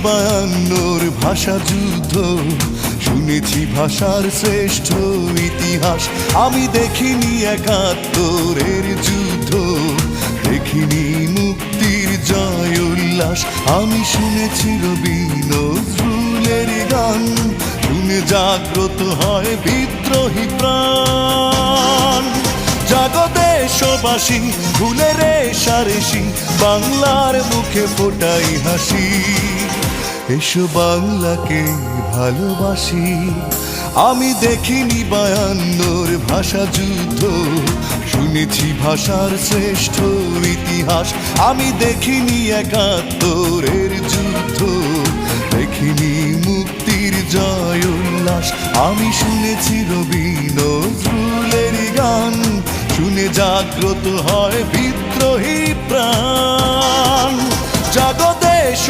বায়ান্নর ভাষা যুদ্ধ, শুনেছি ভাষার শ্রেষ্ঠ ইতিহাস। আমি দেখিনি একাত্তরের যুদ্ধ, দেখিনি মুক্তির জয় উল্লাস। আমি শুনেছি রবি নজরুলের গান, শুনে জাগ্রত হয় বিদ্রোহী প্রাণ। জাগো দেশবাসী, ভুলে রেশারেশি, বাংলার মুখে ফোটাই হাসি। এসো বাংলাকে ভালোবাসি। আমি দেখিনি বায়ান্নর ভাষা যুদ্ধ, শুনেছি ভাষার শ্রেষ্ঠ ইতিহাস। আমি দেখিনি একাত্তরের যুদ্ধ, দেখিনি মুক্তির জয় উল্লাস। আমি শুনেছি রবি নজরুলের গান, শুনে জাগ্রত হয় বিদ্রোহী প্রাণ। জাগো দেশ